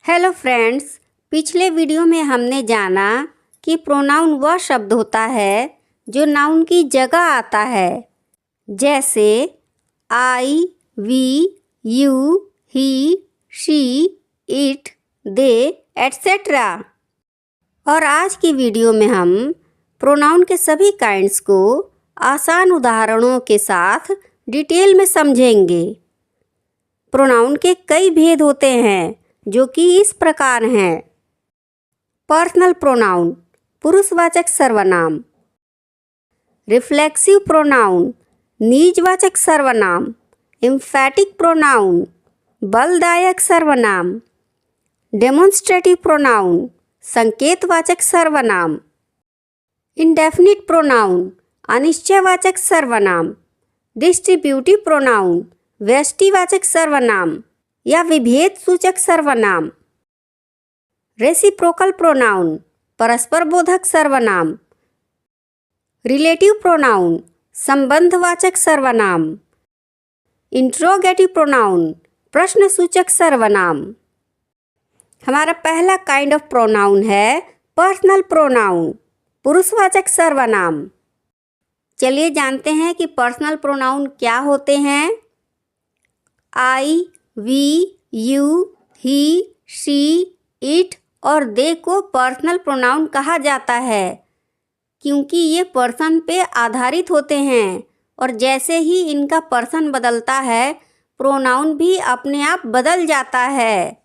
Hello friends, पिछले video में हमने जाना कि प्रोनाउन वह शब्द होता है जो नाउन की जगह आता है, जैसे I, we, you, he, she, it, they etcetera. और आज की वीडियो में हम प्रोनाउन के सभी काइंड्स को आसान उदाहरणों के साथ डिटेल में समझेंगे। प्रोनाउन के कई भेद होते हैं जो कि इस प्रकार हैं। पर्सनल प्रोनाउन पुरुषवाचक सर्वनाम, रिफ्लेक्सिव प्रोनाउन निजवाचक सर्वनाम, एम्फैटिक प्रोनाउन बलदायक सर्वनाम, डेमोन्स्ट्रेटिव प्रोनाउन संकेतवाचक सर्वनाम, इंडेफिनिट प्रोनाउन अनिश्चयवाचक सर्वनाम, डिस्ट्रीब्यूटिव प्रोनाउन व्यष्टिवाचक सर्वनाम या विभेद सूचक सर्वनाम, रेसिप्रोकल प्रोनाउन परस्पर बोधक सर्वनाम, रिलेटिव प्रोनाउन संबंधवाचक सर्वनाम, इंट्रोगेटिव प्रोनाउन प्रश्नसूचक सर्वनाम। हमारा पहला काइंड ऑफ प्रोनाउन है पर्सनल प्रोनाउन पुरुषवाचक सर्वनाम। चलिए जानते हैं कि पर्सनल प्रोनाउन क्या होते हैं। I, we, you, he, she, it और दे को पर्सनल प्रोनाउन कहा जाता है क्योंकि ये पर्सन पे आधारित होते हैं और जैसे ही इनका पर्सन बदलता है प्रोनाउन भी अपने आप बदल जाता है।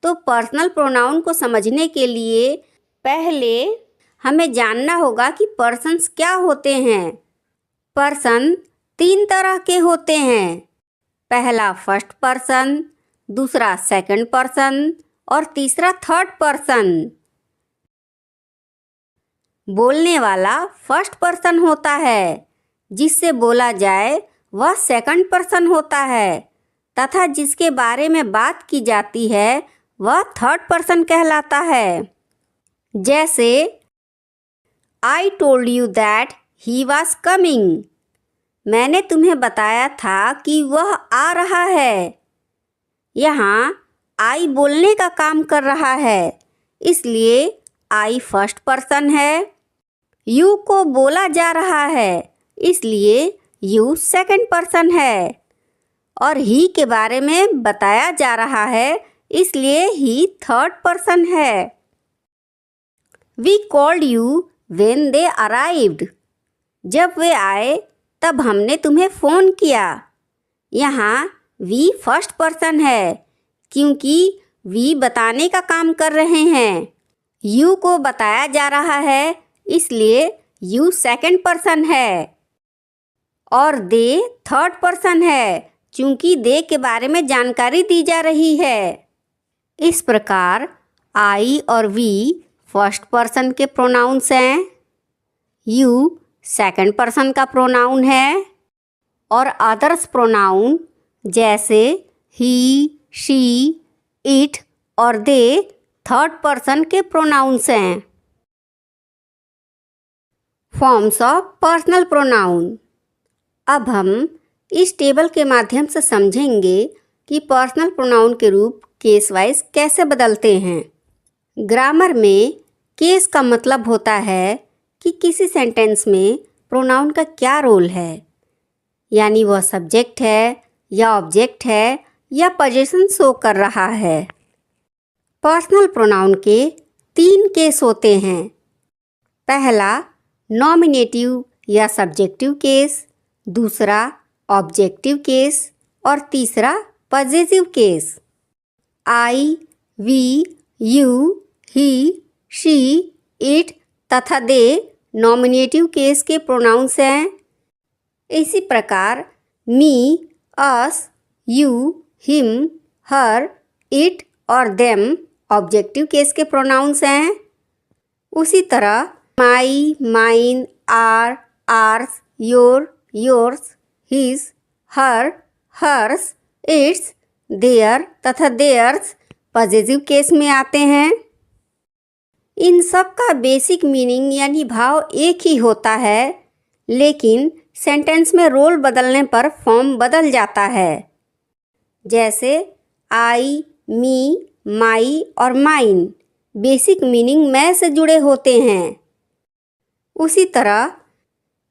तो पर्सनल प्रोनाउन को समझने के लिए पहले हमें जानना होगा कि पर्सन्स क्या होते हैं। पर्सन 3 तरह के होते हैं। पहला फर्स्ट पर्सन, दूसरा सेकंड पर्सन और तीसरा थर्ड पर्सन। बोलने वाला फर्स्ट पर्सन होता है, जिससे बोला जाए वह सेकंड पर्सन होता है तथा जिसके बारे में बात की जाती है वह थर्ड पर्सन कहलाता है। जैसे I told you that he was coming, मैंने तुम्हें बताया था कि वह आ रहा है। यहाँ आई बोलने का काम कर रहा है, इसलिए आई फर्स्ट पर्सन है। यू को बोला जा रहा है, इसलिए यू सेकंड पर्सन है। और ही के बारे में बताया जा रहा है, इसलिए ही थर्ड पर्सन है। We called you when they arrived, जब वे आए तब हमने तुम्हें फ़ोन किया। यहाँ वी फर्स्ट पर्सन है क्योंकि वी बताने का काम कर रहे हैं। यू को बताया जा रहा है, इसलिए यू सेकंड पर्सन है। और दे थर्ड पर्सन है क्योंकि दे के बारे में जानकारी दी जा रही है। इस प्रकार आई और वी फर्स्ट पर्सन के प्रोनाउंस हैं, यू सेकंड पर्सन का प्रोनाउन है और अदर्स प्रोनाउन जैसे ही, शी, इट और दे थर्ड पर्सन के प्रोनाउंस हैं। Forms of personal pronoun. अब हम इस टेबल के माध्यम से समझेंगे कि पर्सनल प्रोनाउन के रूप केस वाइज कैसे बदलते हैं। ग्रामर में केस का मतलब होता है कि किसी सेंटेंस में प्रोनाउन का क्या रोल है, यानी वह सब्जेक्ट है या ऑब्जेक्ट है या पोजीशन शो कर रहा है। पर्सनल प्रोनाउन के 3 केस होते हैं। पहला नॉमिनेटिव या सब्जेक्टिव केस, दूसरा ऑब्जेक्टिव केस और तीसरा possessive case. I, we, you, he, she, it तथा दे नॉमिनेटिव केस के प्रोनाउंस हैं। इसी प्रकार me, us, you, him, her, it और देम ऑब्जेक्टिव केस के प्रोनाउंस हैं। उसी तरह my, mine, our, ours, your, yours, his, her, hers, its, their तथा देयर्स पॉजेसिव केस में आते हैं। इन सब का बेसिक मीनिंग यानी भाव एक ही होता है, लेकिन सेंटेंस में रोल बदलने पर फॉर्म बदल जाता है। जैसे आई, मी, माई और माइन बेसिक मीनिंग मैं से जुड़े होते हैं। उसी तरह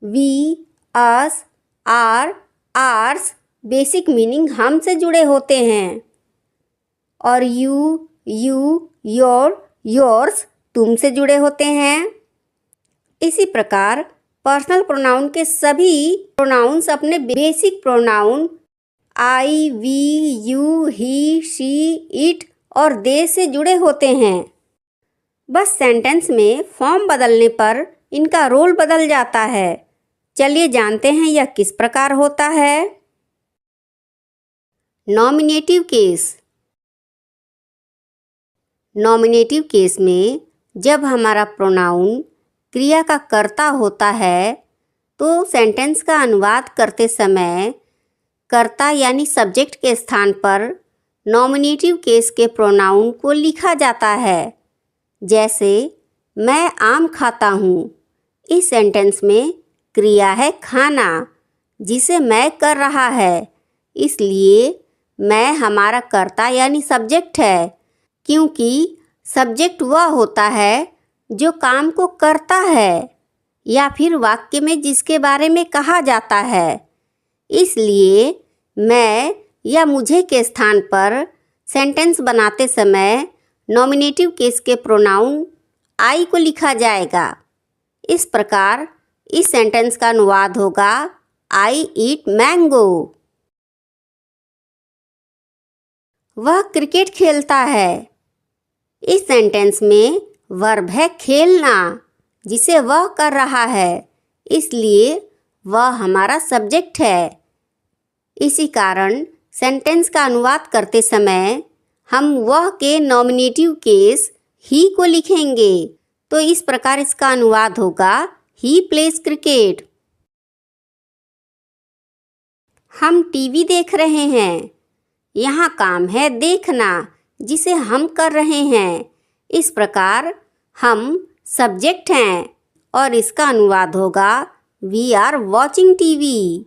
we, us, our, ours basic meaning हम से जुड़े होते हैं। और यू, योर, योर्स तुम से जुड़े होते हैं। इसी प्रकार पर्सनल प्रोनाउन के सभी प्रोनाउंस अपने basic pronoun I, we, you, he, she, it और दे से जुड़े होते हैं। बस सेंटेंस में फॉर्म बदलने पर इनका रोल बदल जाता है। चलिए जानते हैं यह किस प्रकार होता है। Nominative case. नॉमिनेटिव केस में जब हमारा प्रोनाउन क्रिया का कर्ता होता है तो सेंटेंस का अनुवाद करते समय कर्ता यानी सब्जेक्ट के स्थान पर नॉमिनेटिव केस के प्रोनाउन को लिखा जाता है। जैसे मैं आम खाता हूँ। इस सेंटेंस में क्रिया है खाना जिसे मैं कर रहा है, इसलिए मैं हमारा कर्ता यानी सब्जेक्ट है, क्योंकि सब्जेक्ट वह होता है जो काम को करता है या फिर वाक्य में जिसके बारे में कहा जाता है। इसलिए मैं या मुझे के स्थान पर सेंटेंस बनाते समय नॉमिनेटिव केस के प्रोनाउन आई को लिखा जाएगा। इस प्रकार इस सेंटेंस का अनुवाद होगा आई ईट मैंगो। वह क्रिकेट खेलता है। इस सेंटेंस में वर्ब है खेलना जिसे वह कर रहा है, इसलिए वह हमारा सब्जेक्ट है। इसी कारण सेंटेंस का अनुवाद करते समय हम वह के नॉमिनेटिव केस ही को लिखेंगे। तो इस प्रकार इसका अनुवाद होगा ही प्लेज क्रिकेट। हम टीवी देख रहे हैं। यहाँ काम है देखना जिसे हम कर रहे हैं, इस प्रकार हम सब्जेक्ट हैं और इसका अनुवाद होगा we are watching TV.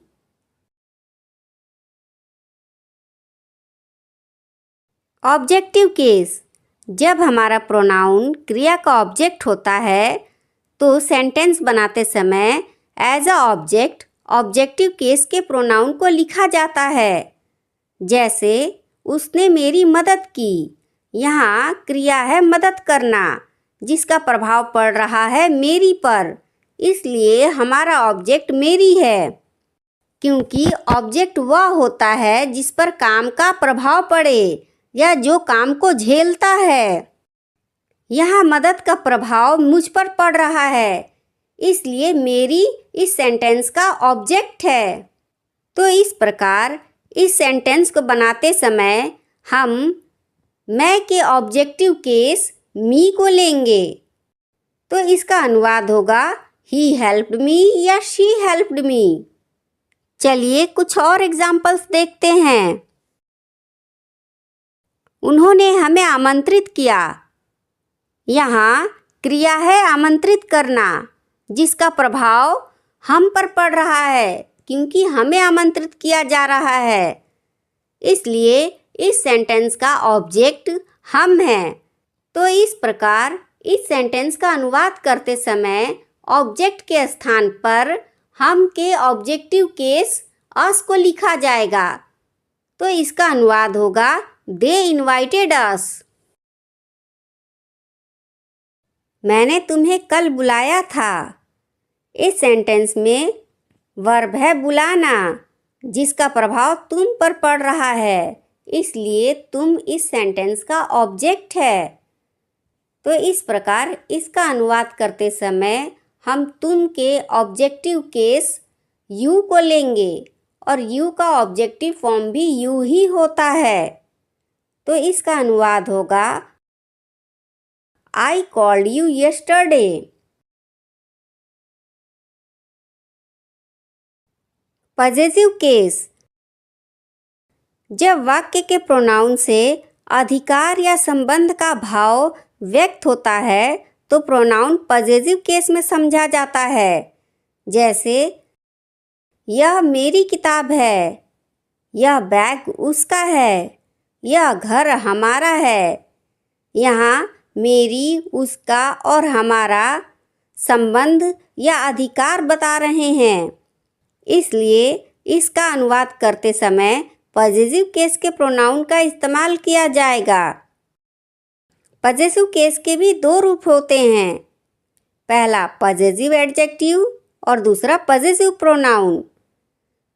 Objective case. जब हमारा प्रोनाउन क्रिया का ऑब्जेक्ट होता है तो सेंटेंस बनाते समय as a object objective case के प्रोनाउन को लिखा जाता है। जैसे उसने मेरी मदद की। यहाँ क्रिया है मदद करना जिसका प्रभाव पड़ रहा है मेरी पर, इसलिए हमारा ऑब्जेक्ट मेरी है, क्योंकि ऑब्जेक्ट वह होता है जिस पर काम का प्रभाव पड़े या जो काम को झेलता है। यहाँ मदद का प्रभाव मुझ पर पड़ रहा है, इसलिए मेरी इस सेंटेंस का ऑब्जेक्ट है। तो इस प्रकार इस सेंटेंस को बनाते समय हम मैं के ऑब्जेक्टिव केस मी को लेंगे। तो इसका अनुवाद होगा ही हेल्प्ड मी या शी हेल्प्ड मी। चलिए कुछ और एग्जाम्पल्स देखते हैं। उन्होंने हमें आमंत्रित किया। यहाँ क्रिया है आमंत्रित करना जिसका प्रभाव हम पर पड़ रहा है क्योंकि हमें आमंत्रित किया जा रहा है, इसलिए इस सेंटेंस का ऑब्जेक्ट हम हैं। तो इस प्रकार इस सेंटेंस का अनुवाद करते समय ऑब्जेक्ट के स्थान पर हम के ऑब्जेक्टिव केस अस को लिखा जाएगा। तो इसका अनुवाद होगा दे इनवाइटेड अस। मैंने तुम्हें कल बुलाया था। इस सेंटेंस में वर्ब है बुलाना जिसका प्रभाव तुम पर पड़ रहा है, इसलिए तुम इस सेंटेंस का ऑब्जेक्ट है। तो इस प्रकार इसका अनुवाद करते समय हम तुम के ऑब्जेक्टिव केस यू को लेंगे और यू का ऑब्जेक्टिव फॉर्म भी यू ही होता है। तो इसका अनुवाद होगा I called you yesterday. Possessive case. जब वाक्य के प्रोनाउन से अधिकार या संबंध का भाव व्यक्त होता है तो प्रोनाउन पॉजेसिव केस में समझा जाता है। जैसे यह मेरी किताब है, यह बैग उसका है, यह घर हमारा है, यहाँ मेरी, उसका और हमारा संबंध या अधिकार बता रहे हैं, इसलिए इसका अनुवाद करते समय पॉजेसिव केस के प्रोनाउन का इस्तेमाल किया जाएगा। पॉजेसिव केस के भी दो रूप होते हैं, पहला पॉजेसिव एडजेक्टिव और दूसरा पॉजेसिव प्रोनाउन।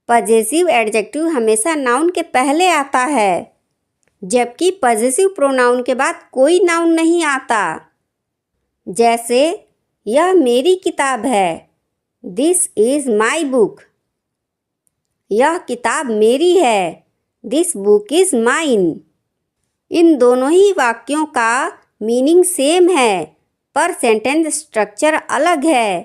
पॉजेसिव एडजेक्टिव हमेशा नाउन के पहले आता है, जबकि पॉजेसिव प्रोनाउन के बाद कोई नाउन नहीं आता। जैसे यह मेरी किताब है, दिस इज़ माई बुक। यह किताब मेरी है, दिस बुक इज़ माइन। इन दोनों ही वाक्यों का मीनिंग सेम है, पर सेंटेंस स्ट्रक्चर अलग है।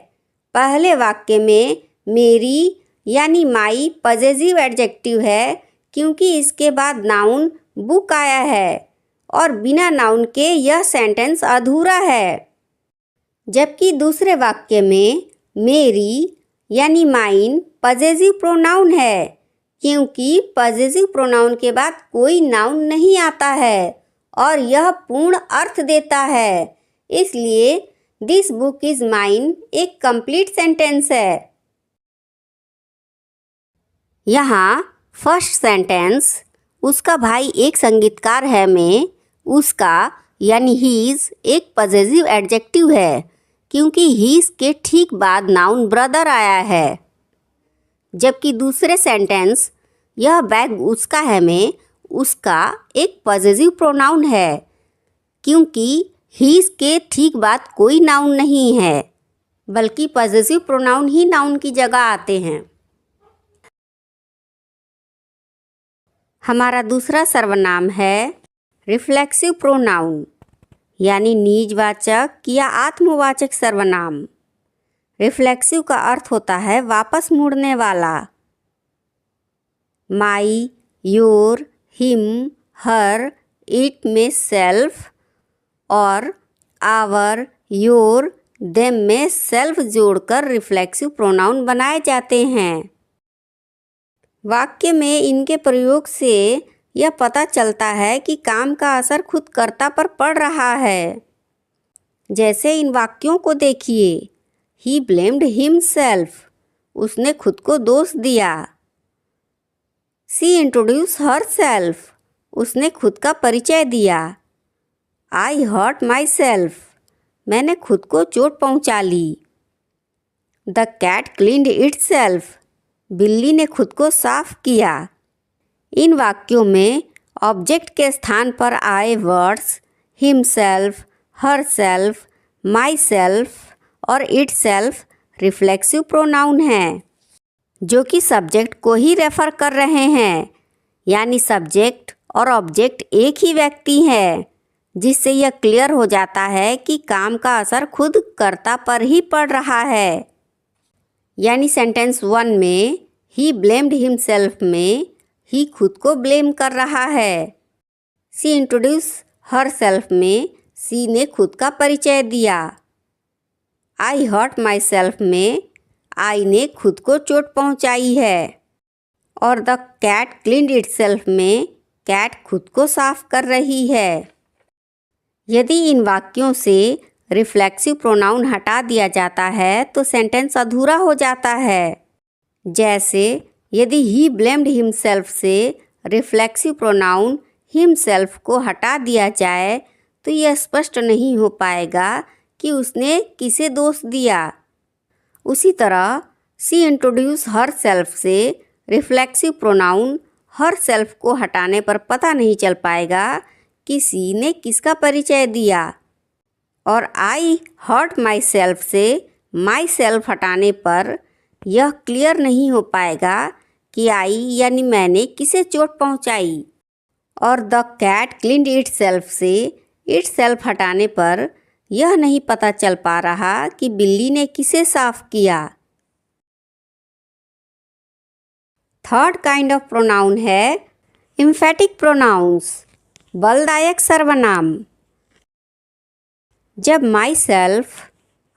पहले वाक्य में मेरी यानी माई पॉजेसिव एडजेक्टिव है, क्योंकि इसके बाद नाउन बुक आया है और बिना नाउन के यह सेंटेंस अधूरा है। जबकि दूसरे वाक्य में मेरी यानी माइन पॉजेसिव प्रोनाउन है, क्योंकि पॉजेसिव प्रोनाउन के बाद कोई नाउन नहीं आता है और यह पूर्ण अर्थ देता है। इसलिए दिस बुक इज़ माइन एक कंप्लीट सेंटेंस है। यहाँ फर्स्ट सेंटेंस उसका भाई एक संगीतकार है में उसका यानी हीज़ एक पॉजेसिव एडजेक्टिव है, क्योंकि हीज़ के ठीक बाद नाउन ब्रदर आया है। जबकि दूसरे सेंटेंस यह बैग उसका है में उसका एक पॉजेसिव प्रोनाउन है, क्योंकि हीज़ के ठीक बाद कोई नाउन नहीं है, बल्कि पॉजेसिव प्रोनाउन ही नाउन की जगह आते हैं। हमारा दूसरा सर्वनाम है रिफ्लेक्सिव प्रोनाउन, यानी निजवाचक या आत्मवाचक सर्वनाम। रिफ्लेक्सिव का अर्थ होता है वापस मुड़ने वाला। माई, योर, हिम, हर, इट में सेल्फ और आवर, योर, देम में सेल्फ जोड़कर रिफ्लेक्सिव प्रोनाउन बनाए जाते हैं। वाक्य में इनके प्रयोग से यह पता चलता है कि काम का असर खुद कर्ता पर पड़ रहा है। जैसे इन वाक्यों को देखिए, ही ब्लेम्ड हिमसेल्फ, उसने खुद को दोष दिया। सी इंट्रोड्यूस हर सेल्फ, उसने खुद का परिचय दिया। आई हर्ट माई सेल्फ, मैंने खुद को चोट पहुंचा ली। द कैट क्लीन्ड इटसेल्फ, बिल्ली ने खुद को साफ किया। इन वाक्यों में ऑब्जेक्ट के स्थान पर आए वर्ड्स हिमसेल्फ, हरसेल्फ, माईसेल्फ और इटसेल्फ रिफ्लेक्सिव प्रोनाउन हैं, जो कि सब्जेक्ट को ही रेफर कर रहे हैं, यानी सब्जेक्ट और ऑब्जेक्ट एक ही व्यक्ति है, जिससे यह क्लियर हो जाता है कि काम का असर खुद कर्ता पर ही पड़ रहा है। यानी सेंटेंस 1 में ही ब्लेम्ड हिमसेल्फ में ही खुद को ब्लेम कर रहा है। सी इंट्रोड्यूस हर सेल्फ में सी ने खुद का परिचय दिया। आई हर्ट माई सेल्फ में आई ने खुद को चोट पहुंचाई है। और द कैट क्लीन्ड इटसेल्फ में कैट खुद को साफ कर रही है। यदि इन वाक्यों से रिफ्लेक्सिव प्रोनाउन हटा दिया जाता है तो सेंटेंस अधूरा हो जाता है। जैसे यदि ही ब्लेम्ड हिमसेल्फ से रिफ्लेक्सिव प्रोनाउन हिमसेल्फ को हटा दिया जाए तो यह स्पष्ट नहीं हो पाएगा कि उसने किसे दोष दिया। उसी तरह सी इंट्रोड्यूस हर सेल्फ से रिफ्लेक्सिव प्रोनाउन हर सेल्फ को हटाने पर पता नहीं चल पाएगा कि सी ने किसका परिचय दिया। और आई हर्ट माई सेल्फ से माई सेल्फ हटाने पर यह क्लियर नहीं हो पाएगा कि आई यानी मैंने किसे चोट पहुंचाई। और द कैट क्लीन्ड इटसेल्फ से इटसेल्फ हटाने पर यह नहीं पता चल पा रहा कि बिल्ली ने किसे साफ किया। थर्ड काइंड ऑफ प्रोनाउन है एम्फेटिक प्रोनाउंस, बलदायक सर्वनाम। जब myself,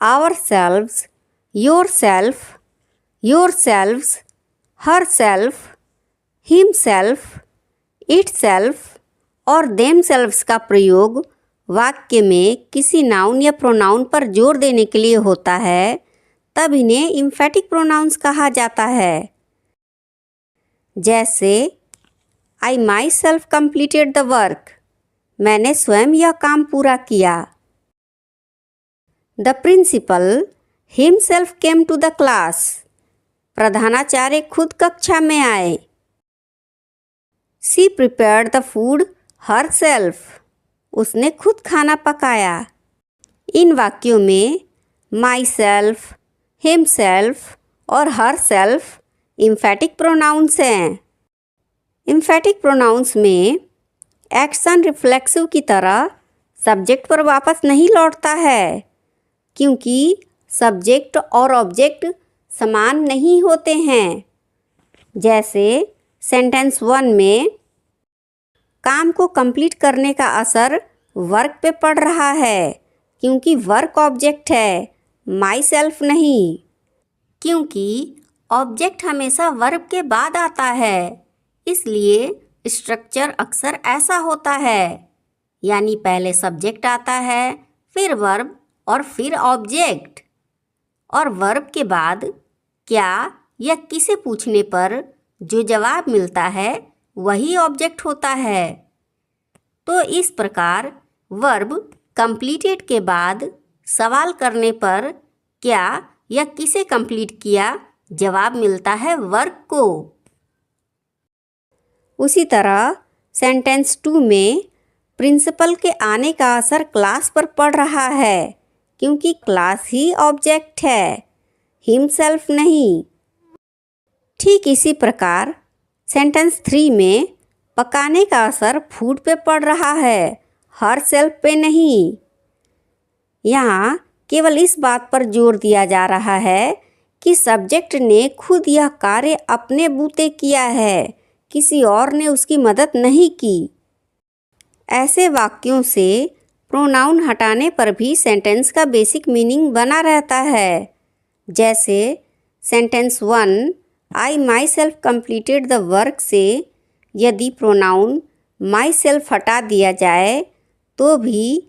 ourselves, yourself, yourselves, herself, himself, itself और देम सेल्व्स का प्रयोग वाक्य में किसी नाउन या प्रोनाउन पर जोर देने के लिए होता है, तब इन्हें इम्फेटिक प्रोनाउंस कहा जाता है। जैसे I myself completed the work, मैंने स्वयं यह काम पूरा किया। The principal himself came to the class, प्रधानाचार्य खुद कक्षा में आए। She prepared the food herself, उसने खुद खाना पकाया। इन वाक्यों में माई सेल्फ, हिमसेल्फ और हर सेल्फ इम्फेटिक प्रोनाउंस हैं। इम्फेटिक प्रोनाउंस में एक्शन रिफ्लेक्सिव की तरह सब्जेक्ट पर वापस नहीं लौटता है, क्योंकि सब्जेक्ट और ऑब्जेक्ट समान नहीं होते हैं। जैसे सेंटेंस 1 में काम को कंप्लीट करने का असर वर्क पे पड़ रहा है, क्योंकि वर्क ऑब्जेक्ट है, माई सेल्फ नहीं। क्योंकि ऑब्जेक्ट हमेशा वर्ब के बाद आता है, इसलिए स्ट्रक्चर अक्सर ऐसा होता है, यानी पहले सब्जेक्ट आता है, फिर वर्ब और फिर ऑब्जेक्ट। और वर्ब के बाद क्या या किसे पूछने पर जो जवाब मिलता है वही ऑब्जेक्ट होता है। तो इस प्रकार वर्ब कंप्लीटेड के बाद सवाल करने पर क्या या किसे कंप्लीट किया जवाब मिलता है वर्क को। उसी तरह सेंटेंस 2 में प्रिंसिपल के आने का असर क्लास पर पड़ रहा है, क्योंकि क्लास ही ऑब्जेक्ट है, हिमसेल्फ नहीं। ठीक इसी प्रकार सेंटेंस 3 में पकाने का असर फूड पे पड़ रहा है, हर सेल्फ पे नहीं। यहाँ केवल इस बात पर जोर दिया जा रहा है कि सब्जेक्ट ने खुद यह कार्य अपने बूते किया है, किसी और ने उसकी मदद नहीं की। ऐसे वाक्यों से प्रोनाउन हटाने पर भी सेंटेंस का बेसिक मीनिंग बना रहता है। जैसे sentence 1 I myself completed the work से यदि प्रोनाउन माई सेल्फ हटा दिया जाए तो भी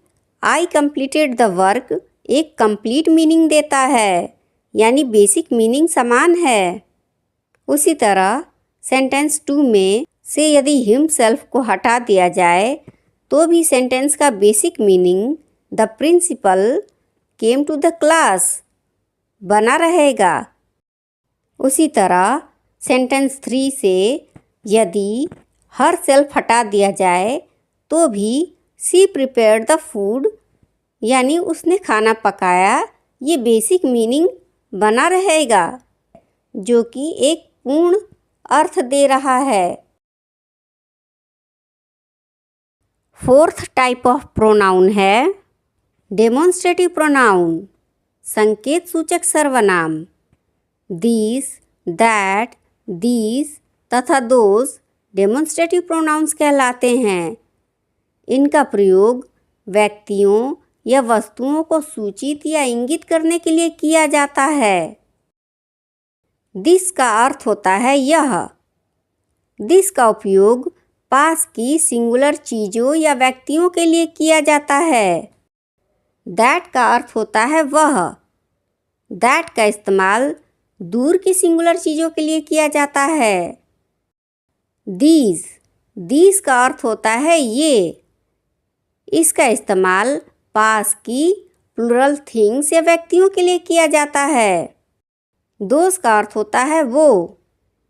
आई कंप्लीटेड द वर्क एक कंप्लीट मीनिंग देता है, यानी बेसिक मीनिंग समान है। उसी तरह सेंटेंस 2 में से यदि हिमसेल्फ को हटा दिया जाए तो भी सेंटेंस का basic meaning the principal came to the class बना रहेगा। उसी तरह सेंटेंस 3 से यदि हर सेल्फ हटा दिया जाए तो भी शी प्रिपेयर्ड द फूड, यानी उसने खाना पकाया, ये बेसिक मीनिंग बना रहेगा, जो कि एक पूर्ण अर्थ दे रहा है। फोर्थ टाइप ऑफ प्रोनाउन है डेमोन्स्ट्रेटिव प्रोनाउन, संकेत सूचक सर्वनाम। दिस, दैट, दीज तथा दोज डेमोन्स्ट्रेटिव प्रोनाउंस कहलाते हैं। इनका प्रयोग व्यक्तियों या वस्तुओं को सूचित या इंगित करने के लिए किया जाता है। दिस का अर्थ होता है यह। दिस का उपयोग पास की सिंगुलर चीज़ों या व्यक्तियों के लिए किया जाता है। दैट का अर्थ होता है वह। दैट का इस्तेमाल दूर की सिंगुलर चीज़ों के लिए किया जाता है। दीज का अर्थ होता है ये। इसका इस्तेमाल पास की प्लूरल थिंग्स या व्यक्तियों के लिए किया जाता है। दोज का अर्थ होता है वो।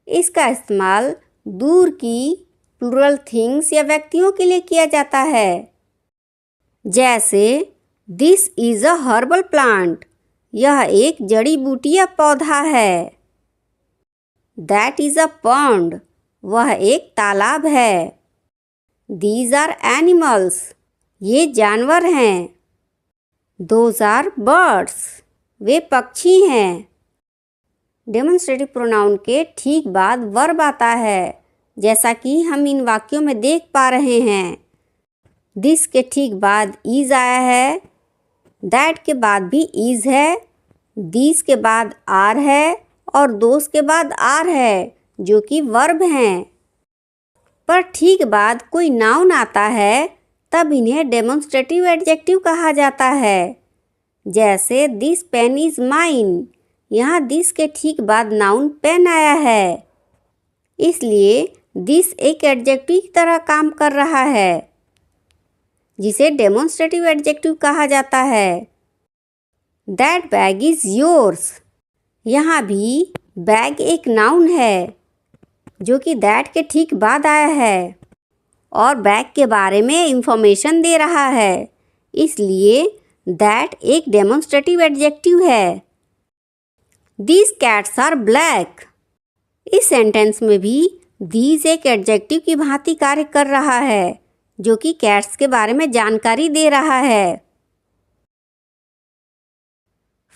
इसका इस्तेमाल दूर की प्लूरल थिंग्स या व्यक्तियों के लिए किया जाता है। जैसे this is a herbal plant, यह एक जड़ी बूटी या पौधा है। दैट इज़ अ पॉन्ड, वह एक तालाब है। दीज आर एनिमल्स, ये जानवर हैं। दोज आर बर्ड्स, वे पक्षी हैं। डेमोन्स्ट्रेटिव प्रोनाउन के ठीक बाद वर्ब आता है, जैसा कि हम इन वाक्यों में देख पा रहे हैं। दिस के ठीक बाद इज़ आया है, दैट के बाद भी इज़ है, दीज के बाद आर है और दोस के बाद आर है, जो कि वर्ब हैं। पर ठीक बाद कोई नाउन आता है, तब इन्हें डेमोन्स्ट्रेटिव एडजेक्टिव कहा जाता है। जैसे दिस पेन इज माइन, यहाँ दिस के ठीक बाद नाउन पेन आया है, इसलिए दिस एक एडजेक्टिव की तरह काम कर रहा है, जिसे डेमोन्स्ट्रेटिव एडजेक्टिव कहा जाता है। दैट बैग इज योर्स, यहाँ भी बैग एक नाउन है जो कि दैट के ठीक बाद आया है और बैग के बारे में इंफॉर्मेशन दे रहा है, इसलिए दैट एक डेमोन्स्ट्रेटिव एडजेक्टिव है। दीज कैट्स आर ब्लैक, इस सेंटेंस में भी दीज एक एडजेक्टिव की भांति कार्य कर रहा है जो कि कैट्स के बारे में जानकारी दे रहा है।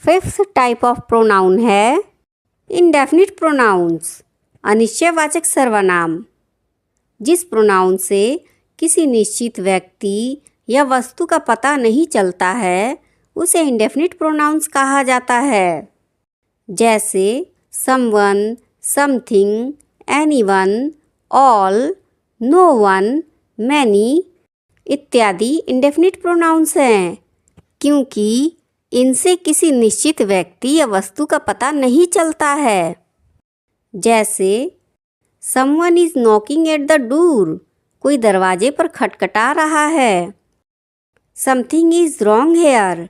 फिफ्थ टाइप ऑफ प्रोनाउन है इंडेफिनिट प्रोनाउंस, अनिश्चयवाचक सर्वनाम। जिस प्रोनाउन से किसी निश्चित व्यक्ति या वस्तु का पता नहीं चलता है उसे इंडेफिनिट प्रोनाउंस कहा जाता है। जैसे someone, something, anyone, all, no one, many इत्यादि इंडेफिनिट प्रोनाउंस हैं, क्योंकि इनसे किसी निश्चित व्यक्ति या वस्तु का पता नहीं चलता है। जैसे someone is knocking at the door, कोई दरवाजे पर खटखटा रहा है। समथिंग इज रॉन्ग हेयर,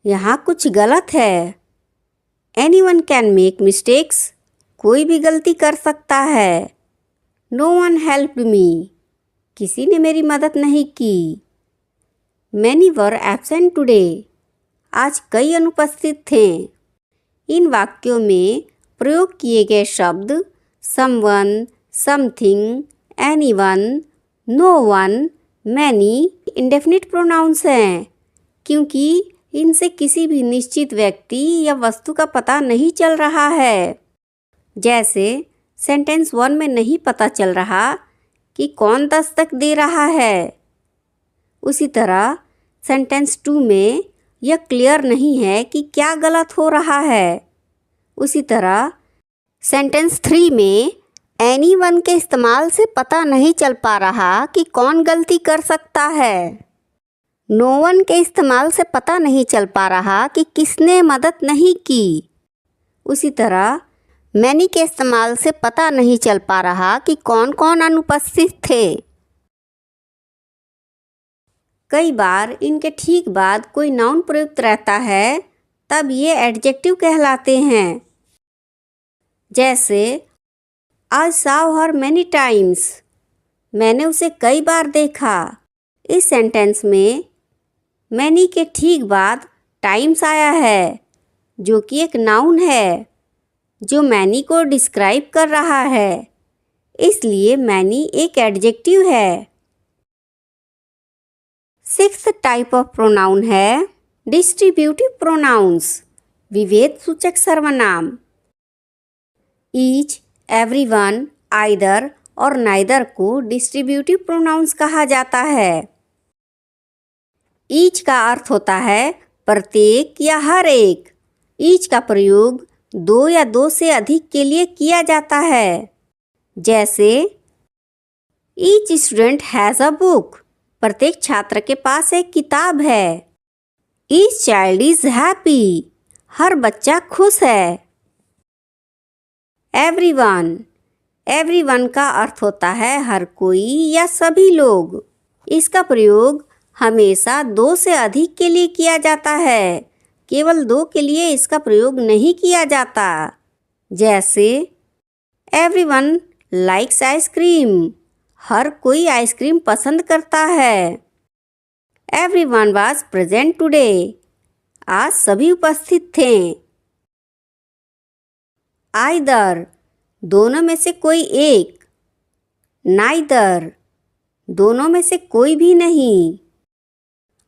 यहाँ कुछ गलत है। एनीवन कैन मेक मिस्टेक्स, कोई भी गलती कर सकता है। नो वन हेल्प्ड मी, किसी ने मेरी मदद नहीं की। मैनी वर एब्सेंट टुडे, आज कई अनुपस्थित थे। इन वाक्यों में प्रयोग किए गए शब्द someone, something, anyone, no one, many indefinite pronouns हैं, क्योंकि इनसे किसी भी निश्चित व्यक्ति या वस्तु का पता नहीं चल रहा है। जैसे सेंटेंस 1 में नहीं पता चल रहा कि कौन दस्तक दे रहा है, उसी तरह सेंटेंस 2 में यह क्लियर नहीं है कि क्या गलत हो रहा है। उसी तरह सेंटेंस 3 में एनीवन के इस्तेमाल से पता नहीं चल पा रहा कि कौन गलती कर सकता है। नो वन के इस्तेमाल से पता नहीं चल पा रहा कि किसने मदद नहीं की। उसी तरह मैनी के इस्तेमाल से पता नहीं चल पा रहा कि कौन कौन अनुपस्थित थे। कई बार इनके ठीक बाद कोई नाउन प्रयुक्त रहता है, तब ये एडजेक्टिव कहलाते हैं। जैसे I saw her many times, मैंने उसे कई बार देखा। इस सेंटेंस में मैनी के ठीक बाद टाइम्स आया है, जो कि एक नाउन है जो मैनी को डिस्क्राइब कर रहा है, इसलिए मैनी एक एडजेक्टिव है। सिक्स्थ टाइप ऑफ प्रोनाउन है डिस्ट्रीब्यूटिव प्रोनाउंस, विभेद सूचक सर्वनाम। ईच, एवरीवन, आइदर और नाइदर को डिस्ट्रीब्यूटिव प्रोनाउंस कहा जाता है। ईच का अर्थ होता है प्रत्येक या हर एक। ईच का प्रयोग 2 या 2 से अधिक के लिए किया जाता है। जैसे each student has a book, प्रत्येक छात्र के पास एक किताब है। ईच चाइल्ड इज हैप्पी, हर बच्चा खुश है। एवरीवन, एवरीवन का अर्थ होता है हर कोई या सभी लोग। इसका प्रयोग हमेशा 2 से अधिक के लिए किया जाता है, केवल 2 के लिए इसका प्रयोग नहीं किया जाता। जैसे एवरीवन लाइक्स आइसक्रीम, हर कोई आइसक्रीम पसंद करता है। एवरीवन वाज प्रेजेंट टुडे, आज सभी उपस्थित थे। आइदर, दोनों में से कोई एक। नाइदर, दोनों में से कोई भी नहीं।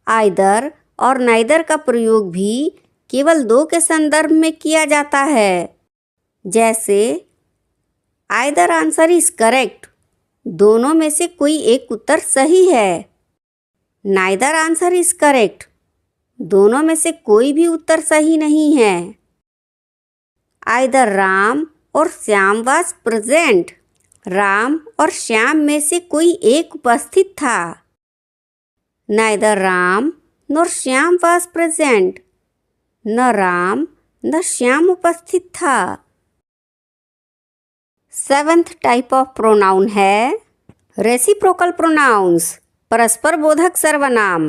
आइदर और नाइदर का प्रयोग भी केवल 2 के संदर्भ में किया जाता है। जैसे आइदर आंसर इज करेक्ट, दोनों में से कोई एक उत्तर सही है। नाइदर आंसर इज करेक्ट, दोनों में से कोई भी उत्तर सही नहीं है। आइदर राम और श्याम वाज प्रेजेंट, राम और श्याम में से कोई एक उपस्थित था। Neither Ram nor Shyam was present. न राम न श्याम उपस्थित था। 7th टाइप ऑफ प्रोनाउन है रेसिप्रोकल प्रोनाउंस, परस्पर बोधक सर्वनाम।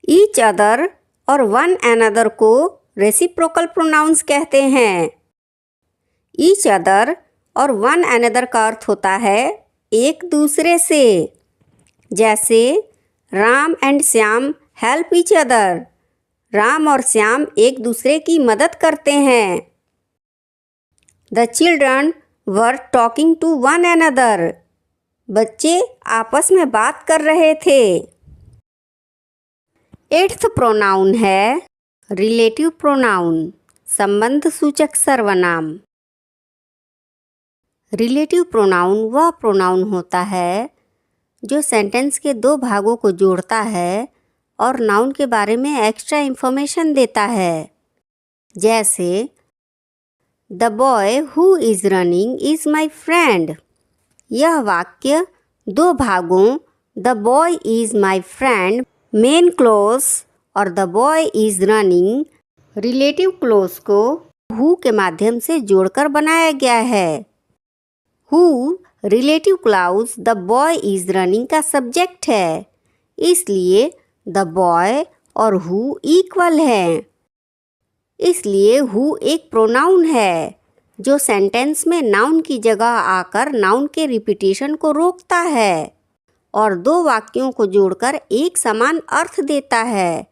ईच अदर और वन अनदर को रेसिप्रोकल प्रोनाउंस कहते हैं। ईच अदर और वन अनदर का अर्थ होता है एक दूसरे से। जैसे Ram and Shyam help each other, Ram और श्याम एक दूसरे की मदद करते हैं। The children were talking to one another, बच्चे आपस में बात कर रहे थे। 8th प्रोनाउन है रिलेटिव प्रोनाउन, संबंध सूचक सर्वनाम। रिलेटिव प्रोनाउन वह प्रोनाउन होता है जो सेंटेंस के दो भागों को जोड़ता है और नाउन के बारे में एक्स्ट्रा इन्फॉर्मेशन देता है। जैसे the boy who is running is my friend. यह वाक्य दो भागों the boy is my friend main clause और the boy is running relative clause को हु के माध्यम से जोड़कर बनाया गया है। Who relative clause the boy is running का सब्जेक्ट है, इसलिए द बॉय और हु इक्वल है। इसलिए हु एक प्रोनाउन है जो सेंटेंस में नाउन की जगह आकर नाउन के रिपीटेशन को रोकता है और दो वाक्यों को जोड़कर एक समान अर्थ देता है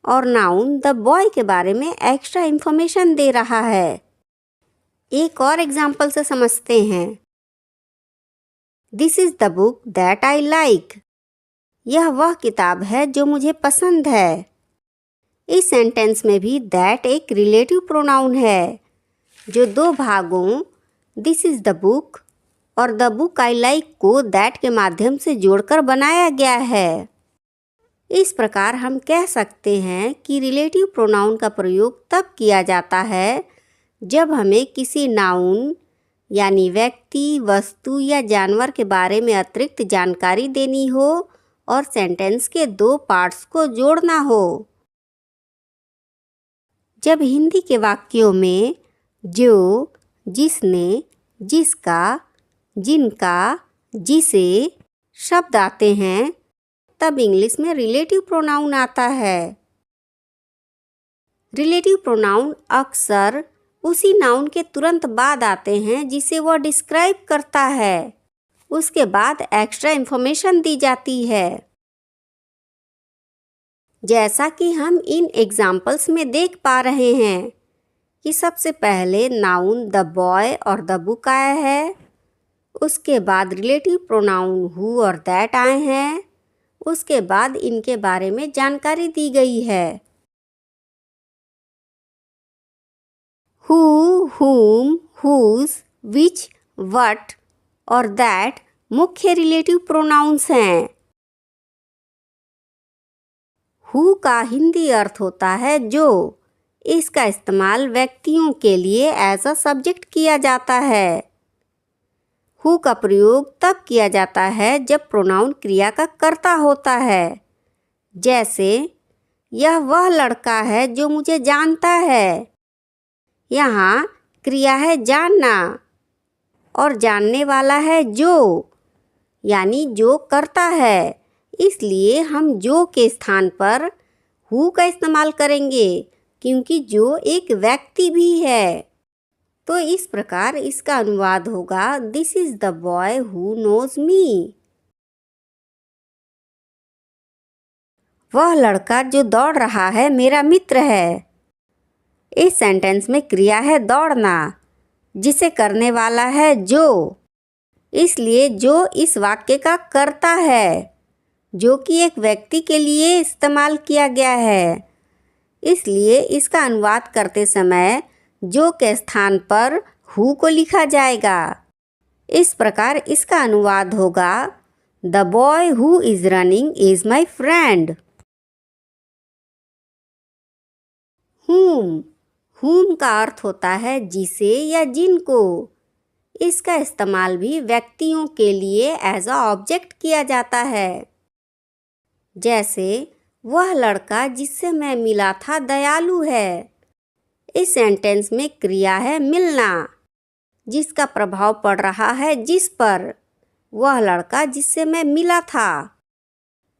और नाउन द बॉय के बारे में एक्स्ट्रा इन्फॉर्मेशन दे रहा है। एक और एग्जाम्पल से समझते हैं। This is the book that I like. यह वह किताब है जो मुझे पसंद है। इस सेंटेंस में भी दैट एक रिलेटिव प्रोनाउन है जो दो भागों दिस इज़ द बुक और द बुक आई लाइक को दैट के माध्यम से जोड़कर बनाया गया है। इस प्रकार हम कह सकते हैं कि रिलेटिव प्रोनाउन का प्रयोग तब किया जाता है जब हमें किसी नाउन यानी व्यक्ति, वस्तु या जानवर के बारे में अतिरिक्त जानकारी देनी हो और सेंटेंस के दो पार्ट्स को जोड़ना हो। जब हिंदी के वाक्यों में जो, जिसने, जिसका, जिनका, जिसे शब्द आते हैं तब इंग्लिश में रिलेटिव प्रोनाउन आता है। रिलेटिव प्रोनाउन अक्सर उसी नाउन के तुरंत बाद आते हैं जिसे वह डिस्क्राइब करता है। उसके बाद एक्स्ट्रा इन्फॉर्मेशन दी जाती है। जैसा कि हम इन एग्जाम्पल्स में देख पा रहे हैं कि सबसे पहले नाउन द बॉय और द बुक आया है, उसके बाद रिलेटिव प्रोनाउन हु और दैट आए हैं, उसके बाद इनके बारे में जानकारी दी गई है। Who, whom, whose, which, what और that मुख्य रिलेटिव प्रोनाउंस हैं। हु का हिंदी अर्थ होता है जो। इसका इस्तेमाल व्यक्तियों के लिए एज अ सब्जेक्ट किया जाता है। हु का प्रयोग तब किया जाता है जब प्रोनाउन क्रिया का कर्ता होता है। जैसे यह वह लड़का है जो मुझे जानता है। यहाँ क्रिया है जानना और जानने वाला है जो, यानी जो करता है, इसलिए हम जो के स्थान पर हु का इस्तेमाल करेंगे क्योंकि जो एक व्यक्ति भी है। तो इस प्रकार इसका अनुवाद होगा this is the boy who knows me. वह लड़का जो दौड़ रहा है मेरा मित्र है। इस सेंटेंस में क्रिया है दौड़ना जिसे करने वाला है जो, इसलिए जो इस वाक्य का कर्ता है जो कि एक व्यक्ति के लिए इस्तेमाल किया गया है। इसलिए इसका अनुवाद करते समय जो के स्थान पर हु को लिखा जाएगा। इस प्रकार इसका अनुवाद होगा the boy who is running is my friend. हुम का अर्थ होता है जिसे या जिनको। इसका इस्तेमाल भी व्यक्तियों के लिए एज अ ऑब्जेक्ट किया जाता है। जैसे वह लड़का जिससे मैं मिला था दयालु है। इस सेंटेंस में क्रिया है मिलना, जिसका प्रभाव पड़ रहा है जिस पर, वह लड़का जिससे मैं मिला था।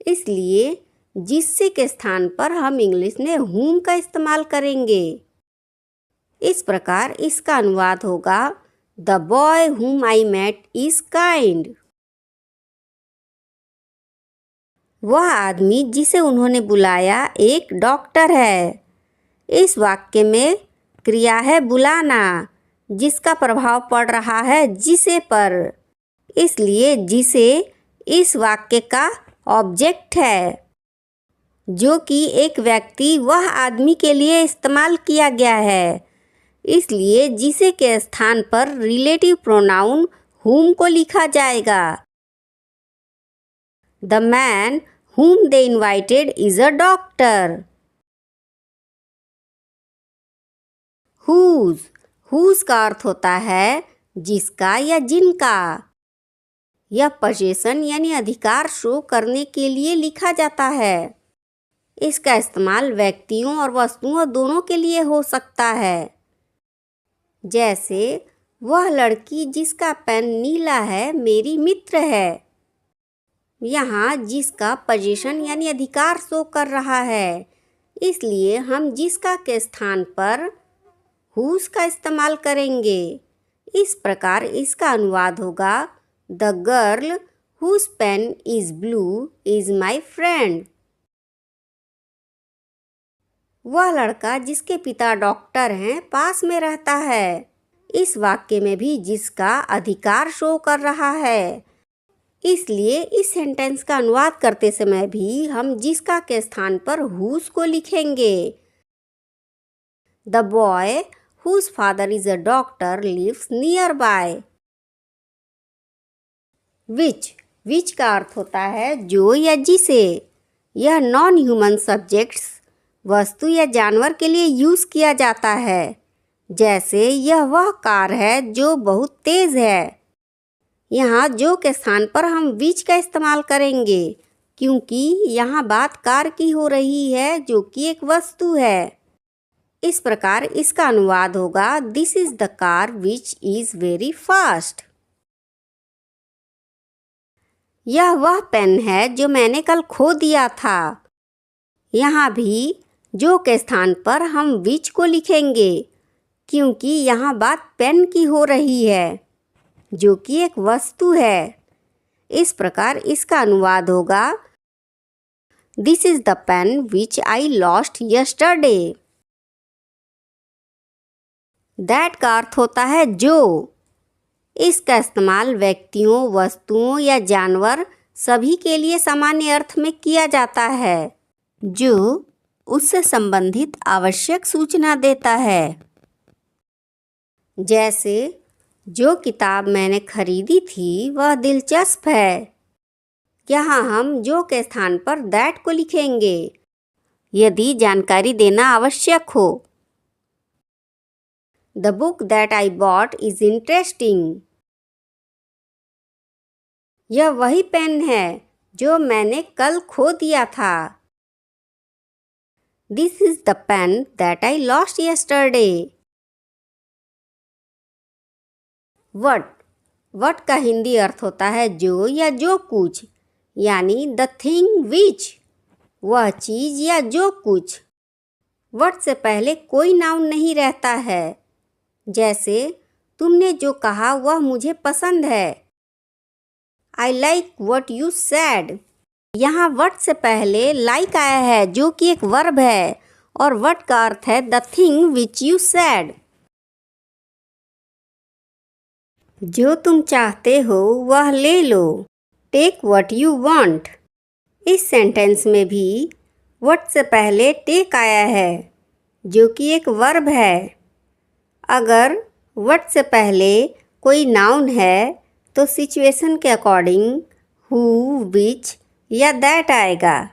इसलिए जिससे के स्थान पर हम इंग्लिश में whom का इस्तेमाल करेंगे। इस प्रकार इसका अनुवाद होगा The boy whom I met is kind. वह आदमी जिसे उन्होंने बुलाया एक डॉक्टर है। इस वाक्य में क्रिया है बुलाना, जिसका प्रभाव पड़ रहा है जिसे पर। इसलिए जिसे इस वाक्य का ऑब्जेक्ट है, जो कि एक व्यक्ति वह आदमी के लिए इस्तेमाल किया गया है। इसलिए जिसे के स्थान पर रिलेटिव प्रोनाउन whom को लिखा जाएगा। The man whom they invited is a doctor. whose का अर्थ होता है जिसका या जिनका। यह पोजीशन यानी अधिकार शो करने के लिए लिखा जाता है। इसका इस्तेमाल व्यक्तियों और वस्तुओं दोनों के लिए हो सकता है। जैसे वह लड़की जिसका पेन नीला है मेरी मित्र है। यहाँ जिसका पोजीशन यानी अधिकार शो कर रहा है, इसलिए हम जिसका के स्थान पर whose का इस्तेमाल करेंगे। इस प्रकार इसका अनुवाद होगा The girl whose pen is blue is my friend. वह लड़का जिसके पिता डॉक्टर हैं पास में रहता है। इस वाक्य में भी जिसका अधिकार शो कर रहा है। इसलिए इस सेंटेंस का अनुवाद करते समय भी हम जिसका के स्थान पर whose को लिखेंगे। The boy whose father is a doctor lives nearby. which का अर्थ होता है जो या जिसे। यह नॉन ह्यूमन सब्जेक्ट्स वस्तु या जानवर के लिए यूज़ किया जाता है। जैसे यह वह कार है जो बहुत तेज़ है। यहाँ जो के स्थान पर हम which का इस्तेमाल करेंगे, क्योंकि यहाँ बात कार की हो रही है जो कि एक वस्तु है। इस प्रकार इसका अनुवाद होगा This is the car which is very fast. यह वह पेन है जो मैंने कल खो दिया था। यहाँ भी जो के स्थान पर हम which को लिखेंगे, क्योंकि यहाँ बात पेन की हो रही है जो कि एक वस्तु है। इस प्रकार इसका अनुवाद होगा This is the pen which I lost yesterday. That का अर्थ होता है जो। इसका इस्तेमाल व्यक्तियों, वस्तुओं या जानवर सभी के लिए सामान्य अर्थ में किया जाता है, जो उससे संबंधित आवश्यक सूचना देता है। जैसे जो किताब मैंने खरीदी थी वह दिलचस्प है। यहाँ हम जो के स्थान पर दैट को लिखेंगे यदि जानकारी देना आवश्यक हो। The book that I bought is interesting. यह वही पेन है जो मैंने कल खो दिया था। This is the pen that I lost yesterday. What का हिंदी अर्थ होता है जो या जो कुछ, यानी the thing which, वह चीज़ या जो कुछ। what से पहले कोई नाउन नहीं रहता है। जैसे तुमने जो कहा वह मुझे पसंद है। I like what you said. यहाँ what से पहले like आया है जो कि एक वर्ब है, और what का अर्थ है the thing which you said. जो तुम चाहते हो वह ले लो। Take what you want. इस सेंटेंस में भी what से पहले take आया है जो कि एक वर्ब है। अगर what से पहले कोई नाउन है तो सिचुएशन के अकॉर्डिंग who, which या that आएगा।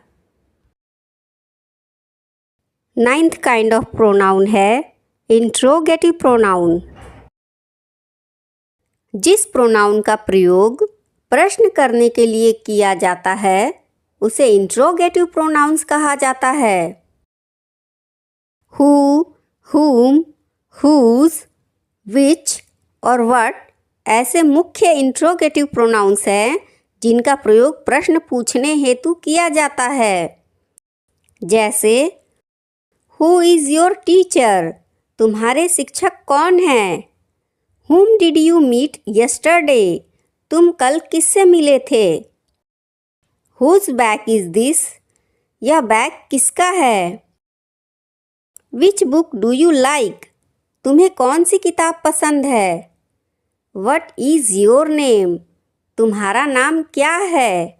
9th काइंड ऑफ प्रोनाउन है इंट्रोगेटिव प्रोनाउन। जिस प्रोनाउन का प्रयोग प्रश्न करने के लिए किया जाता है उसे इंट्रोगेटिव प्रोनाउंस कहा जाता है। हु, whom, whose, which और what ऐसे मुख्य इंट्रोगेटिव प्रोनाउंस हैं जिनका प्रयोग प्रश्न पूछने हेतु किया जाता है। जैसे हु इज़ योर टीचर, तुम्हारे शिक्षक कौन हैं। Whom did you meet yesterday, तुम कल किससे मिले थे। Whose bag is this, यह बैग किसका है। Which book do you like, तुम्हें कौन सी किताब पसंद है। What is your name, तुम्हारा नाम क्या है।